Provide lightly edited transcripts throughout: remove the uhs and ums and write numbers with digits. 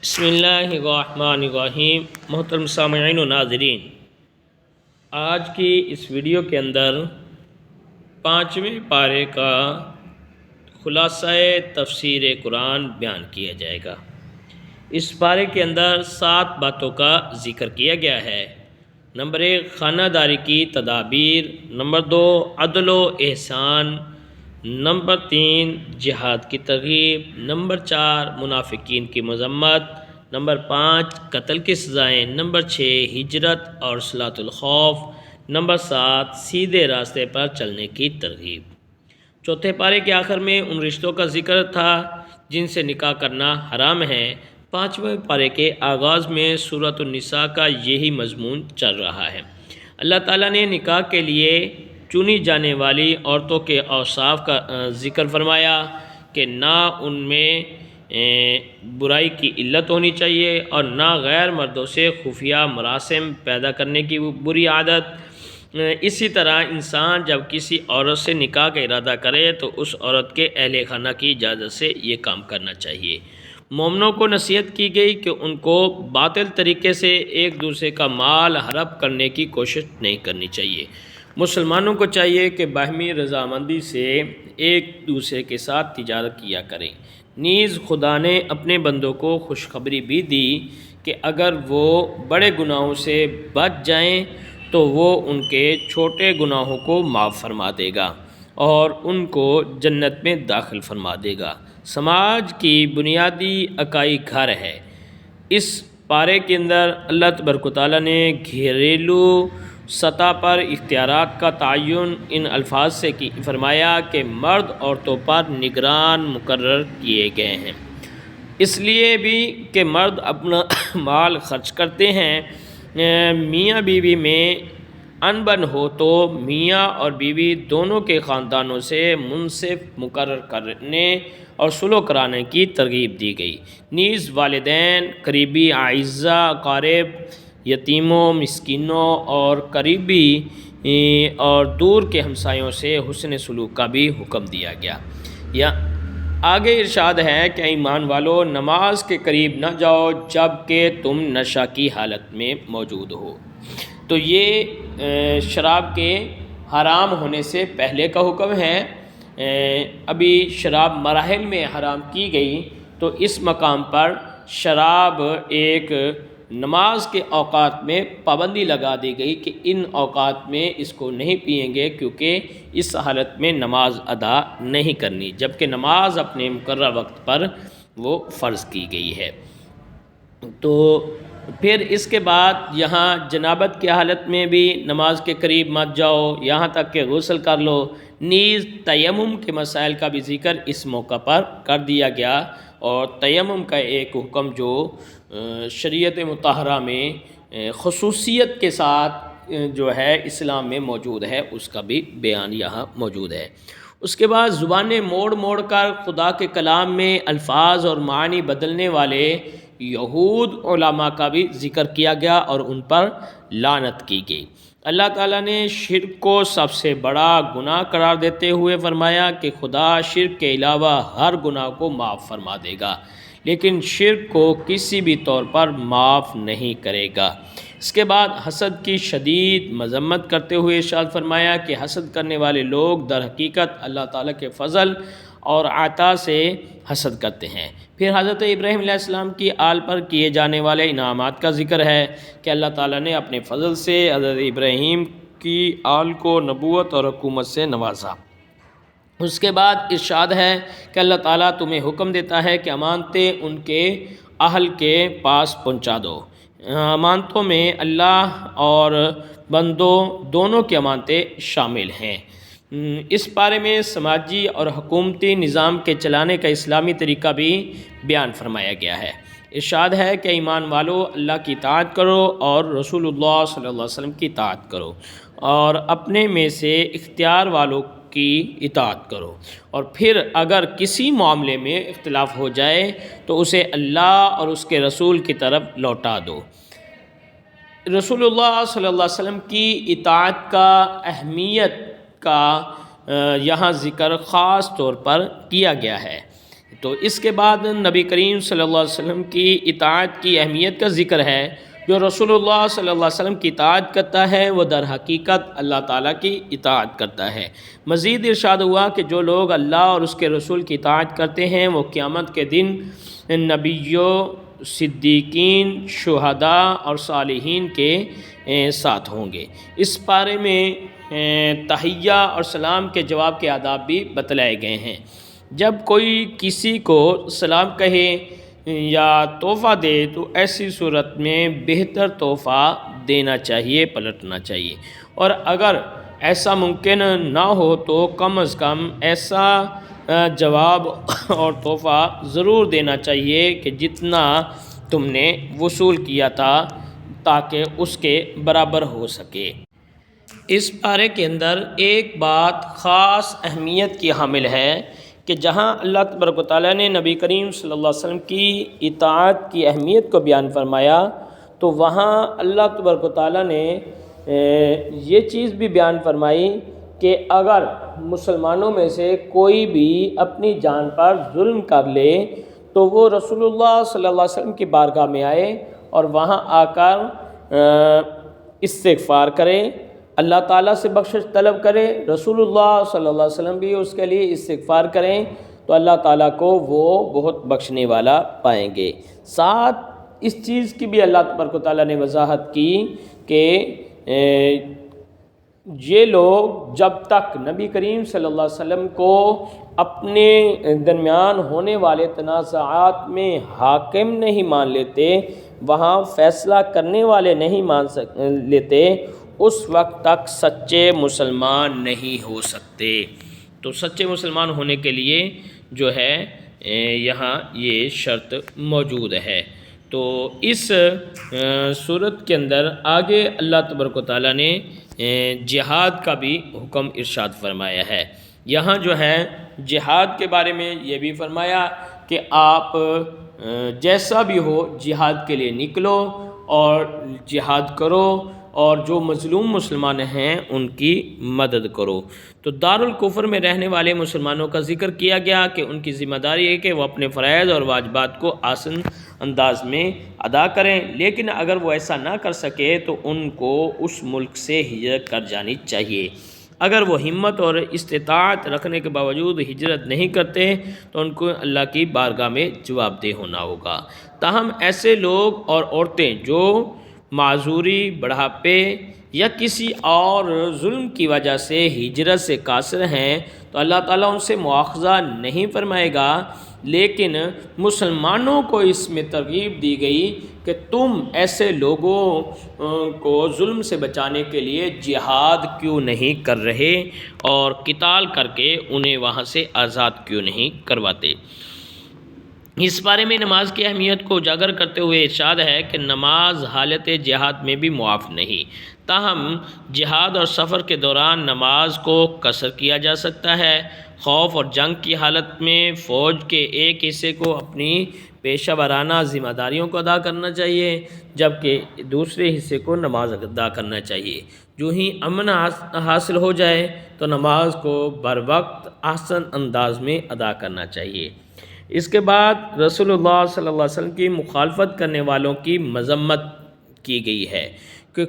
بسم اللہ الرحمن الرحیم۔ محترم سامعین و ناظرین، آج کی اس ویڈیو کے اندر 5ویں پارے کا خلاصہ تفسیر قرآن بیان کیا جائے گا۔ اس پارے کے اندر 7 باتوں کا ذکر کیا گیا ہے۔ نمبر 1 خانہ داری کی تدابیر، نمبر 2 عدل و احسان، نمبر 3 جہاد کی ترغیب، نمبر 4 منافقین کی مذمت، نمبر 5 قتل کی سزائیں، نمبر 6 ہجرت اور صلاۃ الخوف، نمبر 7 سیدھے راستے پر چلنے کی ترغیب۔ چوتھے پارے کے آخر میں ان رشتوں کا ذکر تھا جن سے نکاح کرنا حرام ہے۔ 5ویں پارے کے آغاز میں سورۃ النساء کا یہی مضمون چل رہا ہے۔ اللہ تعالیٰ نے نکاح کے لیے چنی جانے والی عورتوں کے اوصاف کا ذکر فرمایا کہ نہ ان میں برائی کی علت ہونی چاہیے اور نہ غیر مردوں سے خفیہ مراسم پیدا کرنے کی بری عادت۔ اسی طرح انسان جب کسی عورت سے نکاح کا ارادہ کرے تو اس عورت کے اہل خانہ کی اجازت سے یہ کام کرنا چاہیے۔ مومنوں کو نصیحت کی گئی کہ ان کو باطل طریقے سے ایک دوسرے کا مال ہڑپ کرنے کی کوشش نہیں کرنی چاہیے۔ مسلمانوں کو چاہیے کہ باہمی رضامندی سے ایک دوسرے کے ساتھ تجارت کیا کریں۔ نیز خدا نے اپنے بندوں کو خوشخبری بھی دی کہ اگر وہ بڑے گناہوں سے بچ جائیں تو وہ ان کے چھوٹے گناہوں کو معاف فرما دے گا اور ان کو جنت میں داخل فرما دے گا۔ سماج کی بنیادی اکائی گھر ہے۔ اس پارے کے اندر اللہ تبارک و تعالیٰ نے گھریلو سطح پر اختیارات کا تعین ان الفاظ سے فرمایا کہ مرد عورتوں پر نگران مقرر کیے گئے ہیں، اس لیے بھی کہ مرد اپنا مال خرچ کرتے ہیں۔ میاں بیوی میں انبن ہو تو میاں اور بیوی دونوں کے خاندانوں سے منصف مقرر کرنے اور سلوک کرانے کی ترغیب دی گئی۔ نیز والدین، قریبی اعزاء اقارب، یتیموں، مسکینوں اور قریبی اور دور کے ہمسایوں سے حسن سلوک کا بھی حکم دیا گیا۔ یا آگے ارشاد ہے کہ ایمان والو نماز کے قریب نہ جاؤ جب کہ تم نشہ کی حالت میں موجود ہو۔ تو یہ شراب کے حرام ہونے سے پہلے کا حکم ہے۔ ابھی شراب مراحل میں حرام کی گئی تو اس مقام پر شراب ایک نماز کے اوقات میں پابندی لگا دی گئی کہ ان اوقات میں اس کو نہیں پئیں گے کیونکہ اس حالت میں نماز ادا نہیں کرنی، جبکہ نماز اپنے مقررہ وقت پر وہ فرض کی گئی ہے۔ تو پھر اس کے بعد یہاں جنابت کی حالت میں بھی نماز کے قریب مت جاؤ یہاں تک کہ غسل کر لو۔ نیز تیمم کے مسائل کا بھی ذکر اس موقع پر کر دیا گیا اور تیمم کا ایک حکم جو شریعت مطہرہ میں خصوصیت کے ساتھ جو ہے اسلام میں موجود ہے اس کا بھی بیان یہاں موجود ہے۔ اس کے بعد زبانیں موڑ موڑ کر خدا کے کلام میں الفاظ اور معنی بدلنے والے یہود علماء کا بھی ذکر کیا گیا اور ان پر لعنت کی گئی۔ اللہ تعالیٰ نے شرک کو سب سے بڑا گناہ قرار دیتے ہوئے فرمایا کہ خدا شرک کے علاوہ ہر گناہ کو معاف فرما دے گا لیکن شرک کو کسی بھی طور پر معاف نہیں کرے گا۔ اس کے بعد حسد کی شدید مذمت کرتے ہوئے ارشاد فرمایا کہ حسد کرنے والے لوگ در حقیقت اللہ تعالیٰ کے فضل اور عطا سے حسد کرتے ہیں۔ پھر حضرت ابراہیم علیہ السلام کی آل پر کیے جانے والے انعامات کا ذکر ہے کہ اللہ تعالیٰ نے اپنے فضل سے حضرت ابراہیم کی آل کو نبوت اور حکومت سے نوازا۔ اس کے بعد ارشاد ہے کہ اللہ تعالیٰ تمہیں حکم دیتا ہے کہ امانتیں ان کے اہل کے پاس پہنچا دو۔ امانتوں میں اللہ اور بندوں دونوں کی امانتیں شامل ہیں۔ اس بارے میں سماجی اور حکومتی نظام کے چلانے کا اسلامی طریقہ بھی بیان فرمایا گیا ہے۔ ارشاد ہے کہ ایمان والو اللہ کی اطاعت کرو اور رسول اللہ صلی اللہ علیہ وسلم کی اطاعت کرو اور اپنے میں سے اختیار والوں کی اطاعت کرو، اور پھر اگر کسی معاملے میں اختلاف ہو جائے تو اسے اللہ اور اس کے رسول کی طرف لوٹا دو۔ رسول اللہ صلی اللہ علیہ وسلم کی اطاعت کا اہمیت کا یہاں ذکر خاص طور پر کیا گیا ہے۔ تو اس کے بعد نبی کریم صلی اللہ علیہ وسلم کی اطاعت کی اہمیت کا ذکر ہے۔ جو رسول اللہ صلی اللہ علیہ وسلم کی اطاعت کرتا ہے وہ در حقیقت اللہ تعالیٰ کی اطاعت کرتا ہے۔ مزید ارشاد ہوا کہ جو لوگ اللہ اور اس کے رسول کی اطاعت کرتے ہیں وہ قیامت کے دن نبیوں، صدیقین، شہداء اور صالحین کے ساتھ ہوں گے۔ اس بارے میں تحیہ اور سلام کے جواب کے آداب بھی بتلائے گئے ہیں۔ جب کوئی کسی کو سلام کہے یا تحفہ دے تو ایسی صورت میں بہتر تحفہ دینا چاہیے، پلٹنا چاہیے، اور اگر ایسا ممکن نہ ہو تو کم از کم ایسا جواب اور تحفہ ضرور دینا چاہیے کہ جتنا تم نے وصول کیا تھا، تاکہ اس کے برابر ہو سکے۔ اس بارے کے اندر ایک بات خاص اہمیت کی حامل ہے کہ جہاں اللہ تبارک و تعالیٰ نے نبی کریم صلی اللہ علیہ وسلم کی اطاعت کی اہمیت کو بیان فرمایا، تو وہاں اللہ تبارک و تعالیٰ نے یہ چیز بھی بیان فرمائی کہ اگر مسلمانوں میں سے کوئی بھی اپنی جان پر ظلم کر لے تو وہ رسول اللہ صلی اللہ علیہ وسلم کی بارگاہ میں آئے اور وہاں آ کر استغفار کرے، اللہ تعالیٰ سے بخشش طلب کرے، رسول اللہ صلی اللہ علیہ وسلم بھی اس کے لیے استغفار کریں، تو اللہ تعالیٰ کو وہ بہت بخشنے والا پائیں گے۔ ساتھ اس چیز کی بھی اللہ تبارک و تعالیٰ نے وضاحت کی کہ یہ لوگ جب تک نبی کریم صلی اللہ علیہ وسلم کو اپنے درمیان ہونے والے تنازعات میں حاکم نہیں مان لیتے، وہاں فیصلہ کرنے والے نہیں مان لیتے، اس وقت تک سچے مسلمان نہیں ہو سکتے۔ تو سچے مسلمان ہونے کے لیے جو ہے یہاں یہ شرط موجود ہے۔ تو اس صورت کے اندر آگے اللہ تبارک و تعالیٰ نے جہاد کا بھی حکم ارشاد فرمایا ہے۔ یہاں جو ہے جہاد کے بارے میں یہ بھی فرمایا کہ آپ جیسا بھی ہو جہاد کے لیے نکلو اور جہاد کرو، اور جو مظلوم مسلمان ہیں ان کی مدد کرو۔ تو دارالکفر میں رہنے والے مسلمانوں کا ذکر کیا گیا کہ ان کی ذمہ داری ہے کہ وہ اپنے فرائض اور واجبات کو آسان انداز میں ادا کریں، لیکن اگر وہ ایسا نہ کر سکے تو ان کو اس ملک سے ہجرت کر جانی چاہیے۔ اگر وہ ہمت اور استطاعت رکھنے کے باوجود ہجرت نہیں کرتے تو ان کو اللہ کی بارگاہ میں جواب دہ ہونا ہوگا۔ تاہم ایسے لوگ اور عورتیں جو معذوری، بڑھاپے یا کسی اور ظلم کی وجہ سے ہجرت سے قاصر ہیں تو اللہ تعالیٰ ان سے مواخذہ نہیں فرمائے گا، لیکن مسلمانوں کو اس میں ترغیب دی گئی کہ تم ایسے لوگوں کو ظلم سے بچانے کے لیے جہاد کیوں نہیں کر رہے اور قتال کر کے انہیں وہاں سے آزاد کیوں نہیں کرواتے۔ اس بارے میں نماز کی اہمیت کو اجاگر کرتے ہوئے ارشاد ہے کہ نماز حالت جہاد میں بھی معاف نہیں، تاہم جہاد اور سفر کے دوران نماز کو قصر کیا جا سکتا ہے۔ خوف اور جنگ کی حالت میں فوج کے ایک حصے کو اپنی پیشہ ورانہ ذمہ داریوں کو ادا کرنا چاہیے، جبکہ دوسرے حصے کو نماز ادا کرنا چاہیے۔ جو ہی امن حاصل ہو جائے تو نماز کو بر وقت احسن انداز میں ادا کرنا چاہیے۔ اس کے بعد رسول اللہ صلی اللہ علیہ وسلم کی مخالفت کرنے والوں کی مذمت کی گئی ہے کہ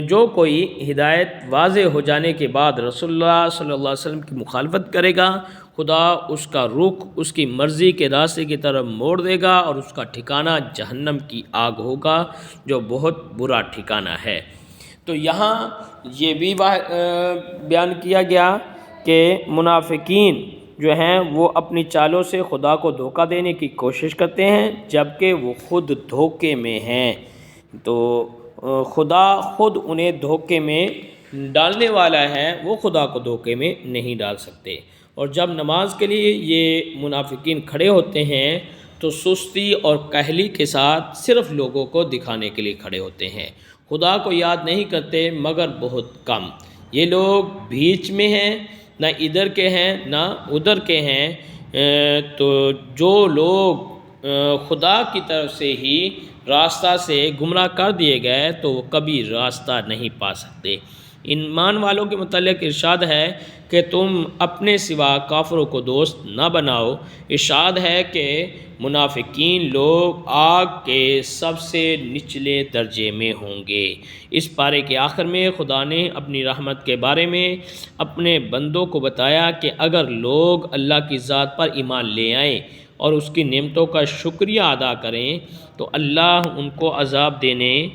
جو کوئی ہدایت واضح ہو جانے کے بعد رسول اللہ صلی اللہ علیہ وسلم کی مخالفت کرے گا، خدا اس کا رخ اس کی مرضی کے راستے کی طرف موڑ دے گا اور اس کا ٹھکانہ جہنم کی آگ ہوگا، جو بہت برا ٹھکانہ ہے۔ تو یہاں یہ بھی بیان کیا گیا کہ منافقین جو ہیں وہ اپنی چالوں سے خدا کو دھوکہ دینے کی کوشش کرتے ہیں، جبکہ وہ خود دھوکے میں ہیں۔ تو خدا خود انہیں دھوکے میں ڈالنے والا ہے، وہ خدا کو دھوکے میں نہیں ڈال سکتے۔ اور جب نماز کے لیے یہ منافقین کھڑے ہوتے ہیں تو سستی اور کاہلی کے ساتھ صرف لوگوں کو دکھانے کے لیے کھڑے ہوتے ہیں، خدا کو یاد نہیں کرتے مگر بہت کم۔ یہ لوگ بیچ میں ہیں، نہ ادھر کے ہیں نہ ادھر کے ہیں۔ تو جو لوگ خدا کی طرف سے ہی راستہ سے گمراہ کر دیے گئے تو وہ کبھی راستہ نہیں پا سکتے۔ ایمان والوں کے متعلق ارشاد ہے کہ تم اپنے سوا کافروں کو دوست نہ بناؤ۔ ارشاد ہے کہ منافقین لوگ آگ کے سب سے نچلے درجے میں ہوں گے۔ اس پارے کے آخر میں خدا نے اپنی رحمت کے بارے میں اپنے بندوں کو بتایا کہ اگر لوگ اللہ کی ذات پر ایمان لے آئیں اور اس کی نعمتوں کا شکریہ ادا کریں تو اللہ ان کو عذاب دینے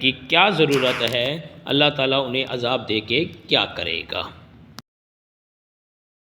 کی کیا ضرورت ہے، اللہ تعالیٰ انہیں عذاب دے کے کیا کرے گا۔